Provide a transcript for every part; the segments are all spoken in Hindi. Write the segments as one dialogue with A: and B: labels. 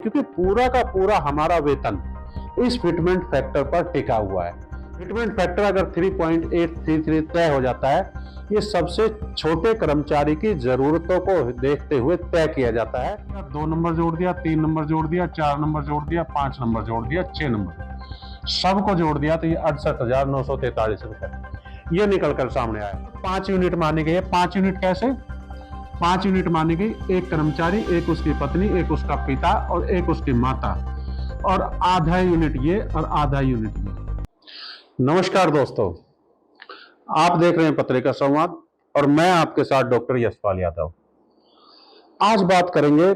A: क्योंकि पूरा का पूरा हमारा वेतन इस फिटमेंट फैक्टर पर टिका हुआ है। फिटमेंट फैक्टर अगर 3.833 तय हो जाता है, ये सबसे छोटे कर्मचारी की जरूरतों को देखते हुए तय किया जाता है। 2 नंबर जोड़ दिया, 3 नंबर जोड़ दिया, 4 नंबर जोड़ दिया, 5 नंबर जोड़ दिया, 6 नंबर, सबको जोड़ दिया तो ये 68,943 रुपए ये निकल कर सामने आया। 5 यूनिट मानी गई है। 5 यूनिट कैसे? 5 यूनिट मानी गई, एक कर्मचारी, एक उसकी पत्नी, एक उसका पिता और एक उसकी माता, और आधा यूनिट ये और आधा यूनिट ये। नमस्कार दोस्तों, आप देख रहे हैं पत्रिका संवाद और मैं आपके साथ डॉक्टर यशपाल यादव। आज बात करेंगे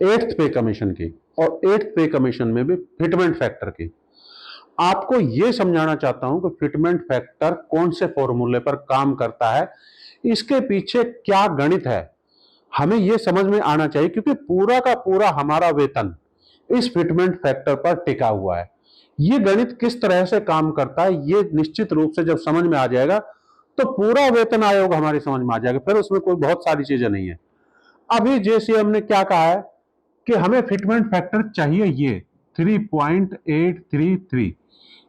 A: 8th पे कमीशन की, और 8th पे कमीशन में भी फिटमेंट फैक्टर की। आपको यह समझाना चाहता हूं कि फिटमेंट फैक्टर कौन से फॉर्मूले पर काम करता है, इसके पीछे क्या गणित है, हमें यह समझ में आना चाहिए, क्योंकि पूरा का पूरा हमारा वेतन इस फिटमेंट फैक्टर पर टिका हुआ है। ये गणित किस तरह से काम करता है, ये निश्चित रूप से जब समझ में आ जाएगा तो पूरा वेतन आयोग हमारी समझ में आ जाएगा। फिर उसमें कोई बहुत सारी चीजें नहीं है। अभी जेसीएम ने क्या कहा है कि हमें फिटमेंट फैक्टर चाहिए, ये 3.833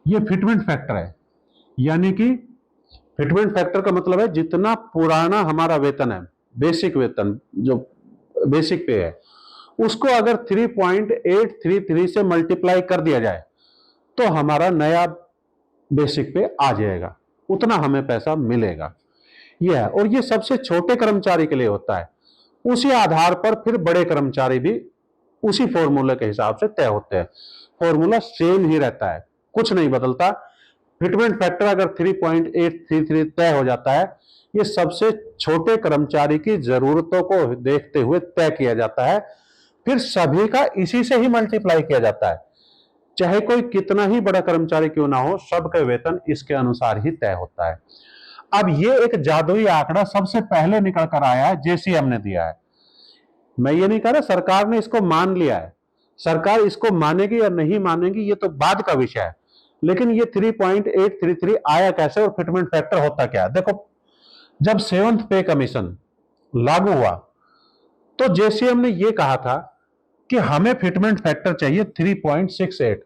A: ये फिटमेंट फैक्टर है। यानी कि फिटमेंट फैक्टर का मतलब है जितना पुराना हमारा वेतन है, बेसिक वेतन जो बेसिक पे है, उसको अगर 3.833 से मल्टीप्लाई कर दिया जाए तो हमारा नया बेसिक पे आ जाएगा, उतना हमें पैसा मिलेगा। यह है, और ये सबसे छोटे कर्मचारी के लिए होता है। उसी आधार पर फिर बड़े कर्मचारी भी उसी फॉर्मूले के हिसाब से तय होते हैं। फॉर्मूला सेम ही रहता है, कुछ नहीं बदलता। फिटमेंट फैक्टर अगर 3.833 तय हो जाता है, ये सबसे छोटे कर्मचारी की जरूरतों को देखते हुए तय किया जाता है। फिर सभी का इसी से ही मल्टीप्लाई किया जाता है, चाहे कोई कितना ही बड़ा कर्मचारी क्यों ना हो, सबका वेतन इसके अनुसार ही तय होता है। अब ये एक जादुई आंकड़ा सबसे पहले निकल कर आया है, जेसीएम ने दिया है। मैं ये नहीं कह रहा सरकार ने इसको मान लिया है, सरकार इसको मानेगी या नहीं मानेगी ये तो बाद का विषय है, लेकिन ये 3.833 आया कैसे और फिटमेंट फैक्टर होता क्या? देखो, जब 7th पे कमीशन लागू हुआ तो जेसीएम ने यह कहा था कि हमें फिटमेंट फैक्टर चाहिए 3.68,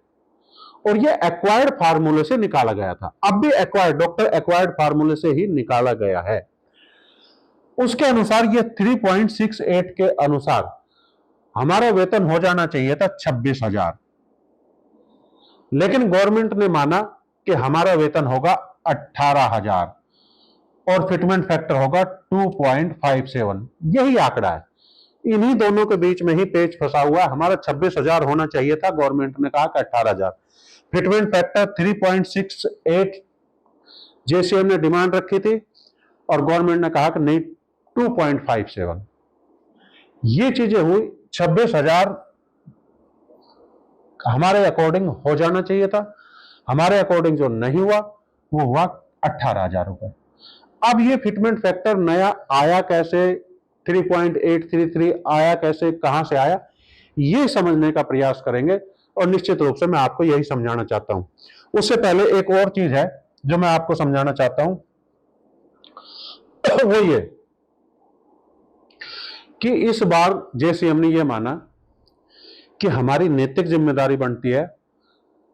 A: और ये एक्वायर्ड फार्मूले से निकाला गया था। अब भी डॉक्टर एक्वायर्ड फार्मूले से ही निकाला गया है। उसके अनुसार ये 3.68 के अनुसार हमारा वेतन हो जाना चाहिए था 26,000, लेकिन गवर्नमेंट ने माना कि हमारा वेतन होगा 18,000 और फिटमेंट फैक्टर होगा 2.57। यही आंकड़ा है, इन्हीं दोनों के बीच में ही पेच फंसा हुआ है। हमारा 26,000 होना चाहिए था, गवर्नमेंट ने कहा कि 18,000। फिटमेंट फैक्टर 3.68 जेसीएम ने डिमांड रखी थी और गवर्नमेंट ने कहा कि नहीं 2.57। ये चीजें हुई। 26,000 हमारे अकॉर्डिंग हो जाना चाहिए था, हमारे अकॉर्डिंग जो नहीं हुआ वो हुआ 18,000 रुपए। अब ये फिटमेंट फैक्टर नया आया कैसे, 3.833 आया कैसे, कहां से आया, ये समझने का प्रयास करेंगे, और निश्चित रूप से मैं आपको यही समझाना चाहता हूं। उससे पहले एक और चीज है जो मैं आपको समझाना चाहता हूं, वो ये कि इस बार जेसीएम ने यह माना कि हमारी नैतिक जिम्मेदारी बनती है,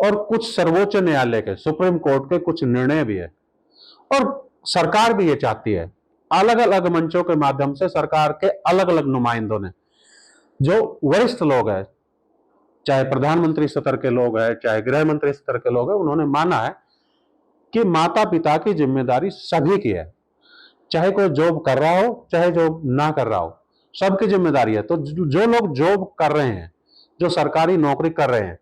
A: और कुछ सर्वोच्च न्यायालय के, सुप्रीम कोर्ट के कुछ निर्णय भी है, और सरकार भी ये चाहती है। अलग अलग मंचों के माध्यम से सरकार के अलग अलग नुमाइंदों ने, जो वरिष्ठ लोग हैं, चाहे प्रधानमंत्री स्तर के लोग हैं, चाहे गृह मंत्री स्तर के लोग हैं, उन्होंने माना है कि माता पिता की जिम्मेदारी सभी की है। चाहे कोई जॉब कर रहा हो, चाहे जॉब ना कर रहा हो, सबकी जिम्मेदारी है। तो जो लोग जॉब कर रहे हैं, जो सरकारी नौकरी कर रहे हैं,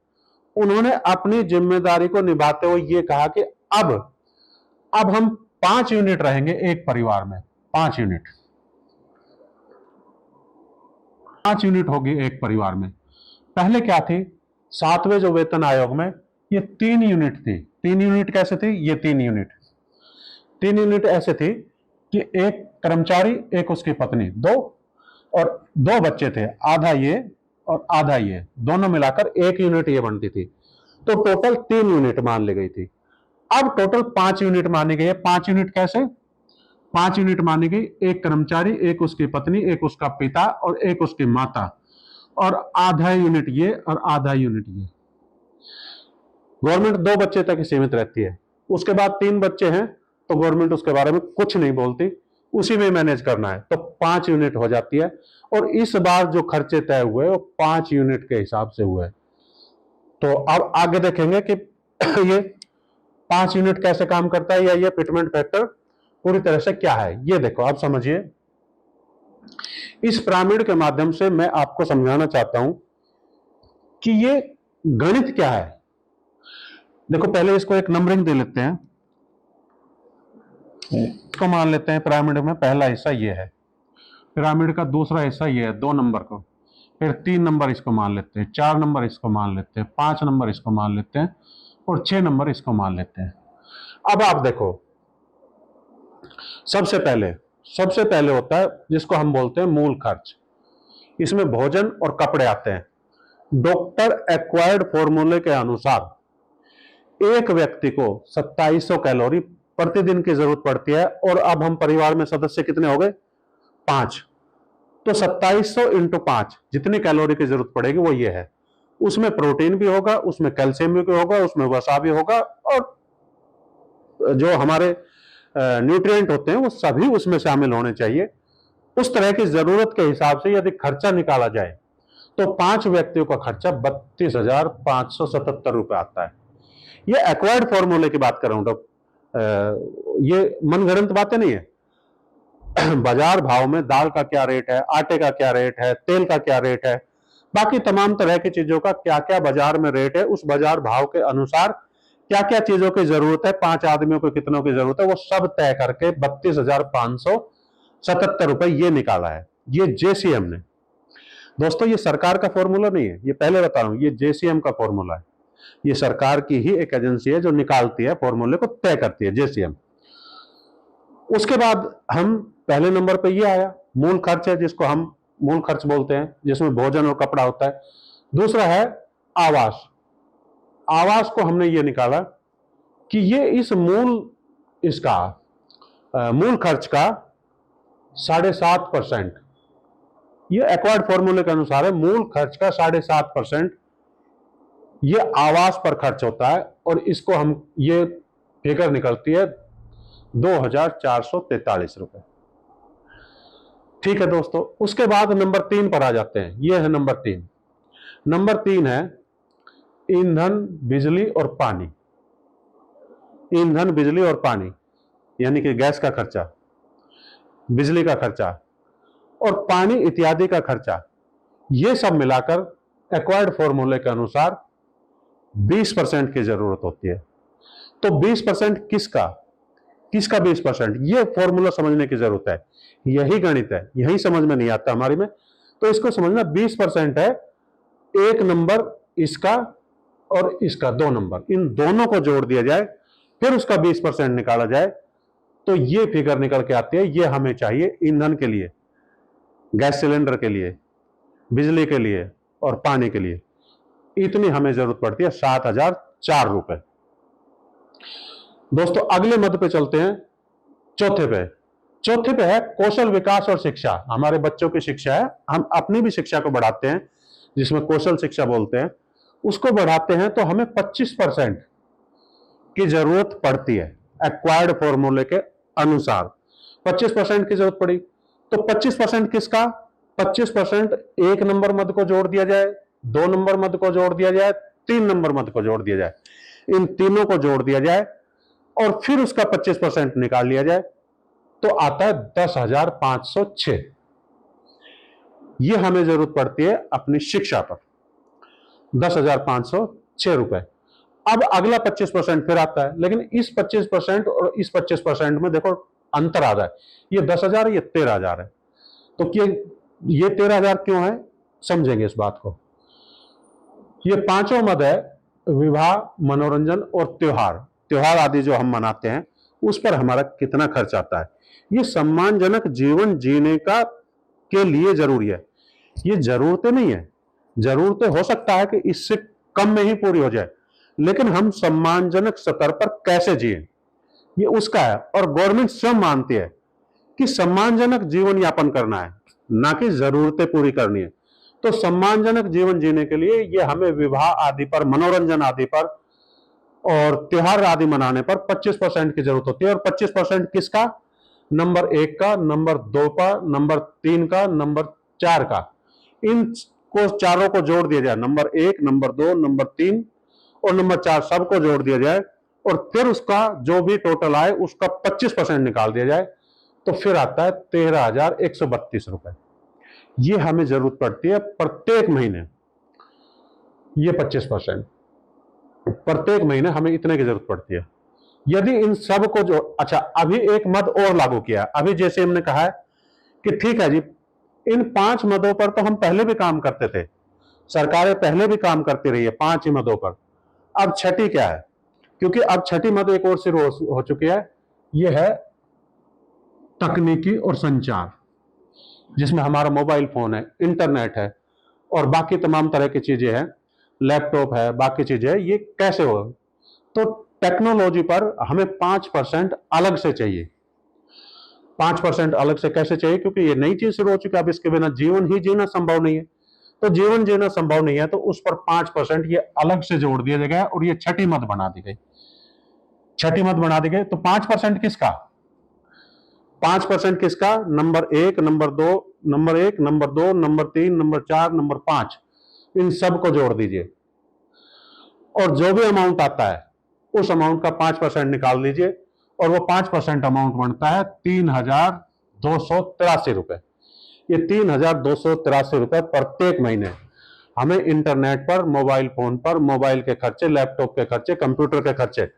A: उन्होंने अपनी जिम्मेदारी को निभाते हुए ये कहा कि अब हम 5 यूनिट रहेंगे एक परिवार में। 5 यूनिट, 5 यूनिट होगी एक परिवार में। पहले क्या थी, 7वें जो वेतन आयोग में ये 3 यूनिट थी। 3 यूनिट कैसे थी? ये 3 यूनिट ऐसे थी कि एक कर्मचारी, एक उसकी पत्नी, दो, और 2 बच्चे थे, आधा ये और आधा ये, दोनों मिलाकर 1 यूनिट ये बनती थी। तो टोटल 3 यूनिट मान ली गई थी। अब टोटल 5 यूनिट मानी गई है। 5 यूनिट कैसे? 5 यूनिट मानी गई, एक कर्मचारी, एक उसकी पत्नी, एक उसका पिता और एक उसकी माता, और आधा यूनिट ये और आधा यूनिट ये। गवर्नमेंट 2 बच्चे तक ही सीमित रहती है, उसके बाद 3 बच्चे हैं तो गवर्नमेंट उसके बारे में कुछ नहीं बोलती, उसी में मैनेज करना है, तो 5 यूनिट हो जाती है। और इस बार जो खर्चे तय हुए वो 5 यूनिट के हिसाब से हुए। तो अब आगे देखेंगे कि ये 5 यूनिट कैसे काम करता है, या ये फिटमेंट फैक्टर पूरी तरह से क्या है। ये देखो, आप समझिए, इस पिरामिड के माध्यम से मैं आपको समझाना चाहता हूं कि ये गणित क्या है। देखो, पहले इसको एक नंबरिंग दे लेते हैं, इसको मान लेते हैं पिरामिड में पहला हिस्सा ये है, पिरामिड का दूसरा हिस्सा ये है 2 नंबर को, फिर 3 नंबर इसको मान लेते हैं, 4 नंबर इसको मान लेते हैं, 5 नंबर इसको मान लेते हैं और 6 नंबर इसको मान लेते हैं। अब आप देखो, सबसे पहले होता है जिसको हम बोलते हैं मूल खर्च। इसमें भोजन और कपड़े आते हैं। डॉक्टर एक्वायर्ड फॉर्मूले के अनुसार एक व्यक्ति को 2700 कैलोरी प्रतिदिन की जरूरत पड़ती है, और अब हम परिवार में सदस्य कितने हो गए, 5, तो 2700 इंटू 5 जितनी कैलोरी की जरूरत पड़ेगी वो ये है। उसमें प्रोटीन भी होगा, उसमें कैल्शियम भी होगा, उसमें वसा भी होगा, और जो हमारे न्यूट्रिएंट होते हैं वो सभी उसमें शामिल होने चाहिए। उस तरह की जरूरत के हिसाब से यदि खर्चा निकाला जाए तो 5 व्यक्तियों का खर्चा 32,577 रुपए आता है। ये एक्वायर्ड फॉर्मूले की बात कर रहा हूं, ये मनगढ़ंत बातें नहीं है। बाजार भाव में दाल का क्या रेट है, आटे का क्या रेट है, तेल का क्या रेट है, बाकी तमाम तरह की चीजों का क्या क्या बाजार में रेट है, उस बाजार भाव के अनुसार क्या क्या चीजों की जरूरत है, 5 आदमियों को कितनों की जरूरत है, वो सब तय करके 32,577 रुपए ये निकाला है, ये जेसीएम ने। दोस्तों, ये सरकार का फॉर्मूला नहीं है, ये पहले बता रहा हूं, ये जेसीएम का फॉर्मूला है। ये सरकार की ही एक एजेंसी है जो निकालती है, फॉर्मूले को तय करती है, जेसीएम। उसके बाद हम पहले नंबर पे ये आया, मूल खर्च है, जिसको हम मूल खर्च बोलते हैं, जिसमें भोजन और कपड़ा होता है। दूसरा है आवास। आवास को हमने ये निकाला कि ये इस मूल खर्च का 7.5%, ये एक्वायर्ड फॉर्मूले के अनुसार है, मूल खर्च का 7.5% ये आवास पर खर्च होता है, और इसको हम, ये फिगर निकलती है 2,443 रुपए। ठीक है दोस्तों, उसके बाद नंबर 3 पर आ जाते हैं। ये है नंबर 3। नंबर 3 है ईंधन, बिजली और पानी। ईंधन, बिजली और पानी यानी कि गैस का खर्चा, बिजली का खर्चा और पानी इत्यादि का खर्चा, ये सब मिलाकर एक्वायर्ड फॉर्मूले के अनुसार 20% की जरूरत होती है। तो 20% किसका 20%, ये फॉर्मूला समझने की जरूरत है। यही गणित है, यही समझ में नहीं आता हमारी में, तो इसको समझना। 20% है एक नंबर इसका और इसका 2 नंबर, इन दोनों को जोड़ दिया जाए, फिर उसका 20% निकाला जाए, तो ये फिगर निकल के आती है। ये हमें चाहिए ईंधन के लिए, गैस सिलेंडर के लिए, बिजली के लिए और पानी के लिए। इतनी हमें जरूरत पड़ती है, 7,004 रुपए। दोस्तों, अगले मद पे चलते हैं, चौथे पे है कौशल विकास और शिक्षा। हमारे बच्चों की शिक्षा है, हम अपनी भी शिक्षा को बढ़ाते हैं, जिसमें कौशल शिक्षा बोलते हैं, उसको बढ़ाते हैं, तो हमें 25% की जरूरत पड़ती है। एक्वायर्ड फॉर्मूले के अनुसार 25% की जरूरत पड़ी, तो 25% किसका, 25% 1 नंबर मद को जोड़ दिया जाए, 2 नंबर मद को जोड़ दिया जाए, 3 नंबर मद को जोड़ दिया जाए, इन तीनों को जोड़ दिया जाए और फिर उसका 25% निकाल लिया जाए, तो आता है 10,506। ये हमें जरूरत पड़ती है अपनी शिक्षा पर, 10,506 रुपए। अब अगला 25% फिर आता है, लेकिन इस 25% और इस 25% में देखो अंतर आ रहा है, ये 10,000 ये 13,000 है। तो ये 13,000 क्यों है, समझेंगे इस बात को। ये पांचों मद है विवाह, मनोरंजन और त्योहार आदि जो हम मनाते हैं, उस पर हमारा कितना खर्च आता है। ये सम्मानजनक जीवन जीने के लिए जरूरी है। ये जरूरतें नहीं है, जरूरतें हो सकता है कि इससे कम में ही पूरी हो जाए, लेकिन हम सम्मानजनक स्तर पर कैसे जिए, ये उसका है। और गवर्नमेंट स्वयं मानती है कि सम्मानजनक जीवन यापन करना है, ना कि जरूरतें पूरी करनी है। तो सम्मानजनक जीवन जीने के लिए ये हमें विवाह आदि पर, मनोरंजन आदि पर और त्योहार आदि मनाने पर 25% की जरूरत होती है। और 25% किसका? नंबर 1 का, नंबर 2 का, नंबर 3 का, नंबर 4 का। इन को चारों को जोड़ दिया जाए, नंबर 1, नंबर 2, नंबर 3 और नंबर 4 सबको जोड़ दिया जाए और फिर उसका जो भी टोटल आए उसका 25% निकाल दिया जाए, तो फिर आता है 13,132 रुपए। ये हमें जरूरत पड़ती है प्रत्येक महीने। ये 25% प्रत्येक महीने हमें इतने की जरूरत पड़ती है। यदि इन सब को जो, अच्छा अभी एक मद और लागू किया, अभी जैसे हमने कहा है कि ठीक है जी, इन 5 मदों पर तो हम पहले भी काम करते थे, सरकारें पहले भी काम करती रही है 5 ही मदों पर। अब छठी क्या है? क्योंकि अब छठी मद एक और शुरू हो चुकी है, यह है तकनीकी और संचार, जिसमें हमारा मोबाइल फोन है, इंटरनेट है और बाकी तमाम तरह की चीजें हैं, लैपटॉप है, बाकी चीजें हैं। ये कैसे हो? तो टेक्नोलॉजी पर हमें 5% अलग से चाहिए। 5% अलग से कैसे चाहिए? क्योंकि ये नई चीज शुरू हो चुकी है, अब इसके बिना जीवन ही जीना संभव नहीं है। तो जीवन जीना संभव नहीं है तो उस पर 5% ये अलग से जोड़ दिया गया और ये छठी मद बना दी गई। छठी मद बना दी गई तो 5% किसका? 5% किसका? Number 1, number 2, number 1, number 2, number 3, number 4, number 5, इन सब को जोड़ दीजिए और जो भी अमाउंट आता है उस अमाउंट का 5% निकाल लीजिए और वो 5% अमाउंट बनता है 3,283 रुपए। ये 3,283 रुपए प्रत्येक महीने हमें इंटरनेट पर, मोबाइल फोन पर, मोबाइल के खर्चे, लैपटॉप के खर्चे, कंप्यूटर के खर्चे,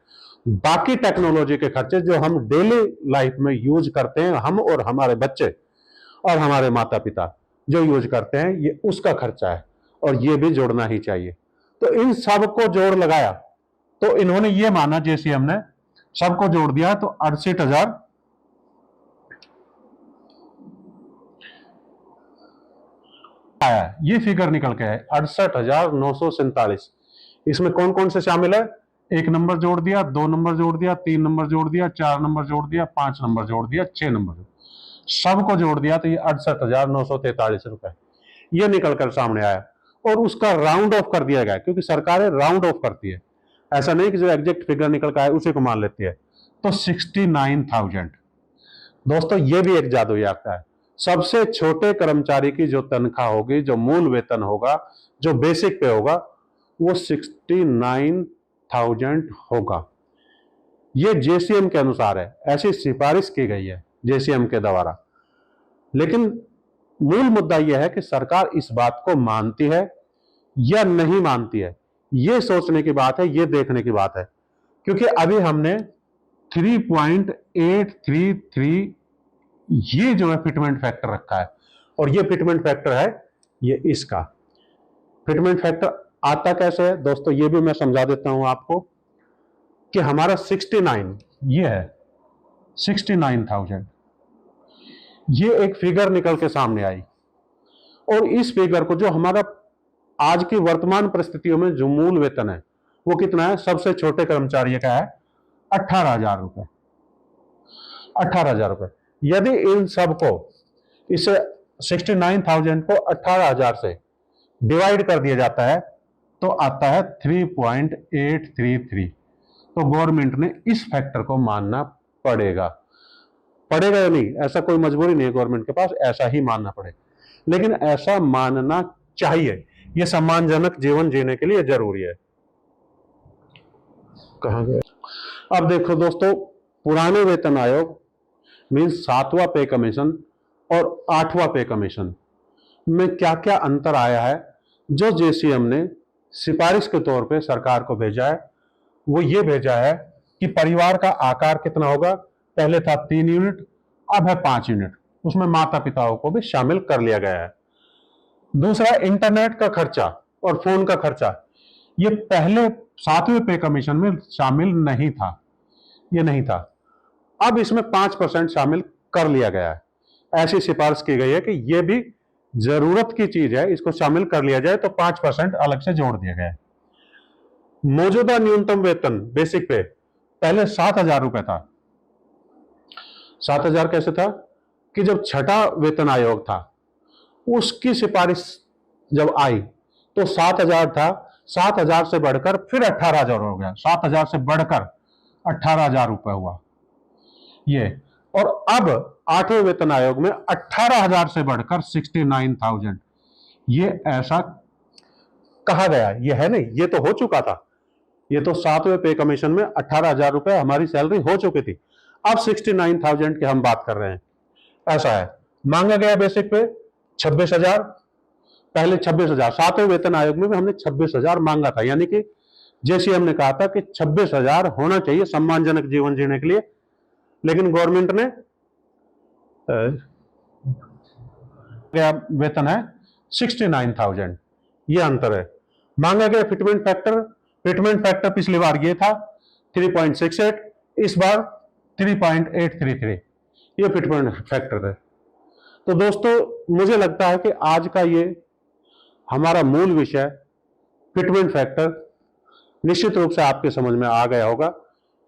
A: बाकी टेक्नोलॉजी के खर्चे जो हम डेली लाइफ में यूज करते हैं, हम और हमारे बच्चे और हमारे माता पिता जो यूज करते हैं, ये उसका खर्चा है और ये भी जोड़ना ही चाहिए। तो इन सबको जोड़ लगाया तो इन्होंने ये माना, जैसे हमने सबको जोड़ दिया तो 68,000 आया। ये फिगर निकल के है 68,947। इसमें कौन कौन से शामिल है? 1 नंबर जोड़ दिया, 2 नंबर जोड़ दिया, 3 नंबर जोड़ दिया, 4 नंबर जोड़ दिया, 5 नंबर जोड़ दिया, 6 नंबर, सबको जोड़ दिया तो ये 68,943 रुपए ये निकलकर सामने आया। और उसका राउंड ऑफ कर दिया गया, क्योंकि सरकारें राउंड ऑफ करती है, ऐसा नहीं कि जो एग्जैक्ट फिगर निकल कर आए उसी को मान लेती है। तो 69,000। दोस्तों ये भी एक जादू याफ्ता है। सबसे छोटे कर्मचारी की जो तनख्वाह होगी, जो मूल वेतन होगा, जो बेसिक पे होगा, वो 69,000 होगा। ये जेसीएम के अनुसार है, ऐसी सिफारिश की गई है जेसीएम के द्वारा। लेकिन मूल मुद्दा यह है कि सरकार इस बात को मानती है या नहीं मानती है, ये सोचने की बात है, ये देखने की बात है। क्योंकि अभी हमने 3.833 ये जो है फिटमेंट फैक्टर रखा है और ये फिटमेंट फैक्टर है, ये इसका फिटमेंट फैक्टर आता कैसे है दोस्तों, ये भी मैं समझा देता हूं आपको कि हमारा 69 ये है 69,000, ये एक फिगर निकल के सामने आई और इस फिगर को जो हमारा आज की वर्तमान परिस्थितियों में जो मूल वेतन है वो कितना है? सबसे छोटे कर्मचारी का है 18,000 रुपए। 18,000 रुपए। यदि इन सबको, इस 69,000 को 18,000 से डिवाइड कर दिया जाता है तो आता है 3.833। तो गवर्नमेंट ने इस फैक्टर को मानना पड़ेगा। पड़ेगा या नहीं, ऐसा कोई मजबूरी नहीं है गवर्नमेंट के पास, ऐसा ही मानना पड़ेगा, लेकिन ऐसा मानना चाहिए। यह सम्मानजनक जीवन जीने के लिए जरूरी है। कहां गए? अब देखो दोस्तों, पुराने वेतन आयोग मीन्स 7वां पे कमीशन और 8वां पे कमीशन में क्या क्या अंतर आया है, जो जेसीएम ने सिफारिश के तौर पे सरकार को भेजा है। वो ये भेजा है कि परिवार का आकार कितना होगा। पहले था 3 यूनिट, अब है 5 यूनिट, उसमें माता पिताओं को भी शामिल कर लिया गया है। दूसरा, इंटरनेट का खर्चा और फोन का खर्चा, ये पहले 7वें पे कमीशन में शामिल नहीं था, ये नहीं था, अब इसमें 5% शामिल कर लिया गया है। ऐसी सिफारिश की गई है कि यह भी जरूरत की चीज है, इसको शामिल कर लिया जाए, तो 5% अलग से जोड़ दिया गया है। मौजूदा न्यूनतम वेतन बेसिक पे पहले 7,000 रुपए था। 7,000 कैसे था कि जब छठा वेतन आयोग था उसकी सिफारिश जब आई तो 7,000 था, 7,000 से बढ़कर फिर 18,000 हो गया, 7,000 से बढ़कर 18,000 रुपए हुआ ये। और अब 8वें वेतन आयोग में 18,000 से बढ़कर 69,000, ये ऐसा कहा गया, ये है नहीं, ये तो हो चुका था। ये तो 7वें पे कमीशन में 18,000 रुपए हमारी सैलरी हो चुकी थी, अब 69,000 की हम बात कर रहे हैं। ऐसा है, मांगा गया बेसिक पे 26,000, पहले 26,000, 7वें वेतन आयोग में भी हमने 26,000 मांगा था, यानी कि जैसे हमने कहा था कि 26,000 होना चाहिए सम्मानजनक जीवन जीने के लिए, लेकिन गवर्नमेंट ने गया वेतन है 69,000, ये अंतर है। मांगा गया फिटमेंट फैक्टर पिछली बार ये था 3.68, इस बार 3.833, ये फिटमेंट फैक्टर है। तो दोस्तों मुझे लगता है कि आज का ये हमारा मूल विषय फिटमेंट फैक्टर निश्चित रूप से आपके समझ में आ गया होगा।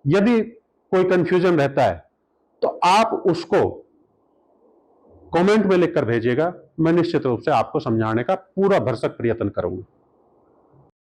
A: यदि कोई कंफ्यूजन रहता है तो आप उसको कमेंट में लिखकर भेजिएगा, मैं निश्चित रूप से आपको समझाने का पूरा भरसक प्रयत्न करूंगा।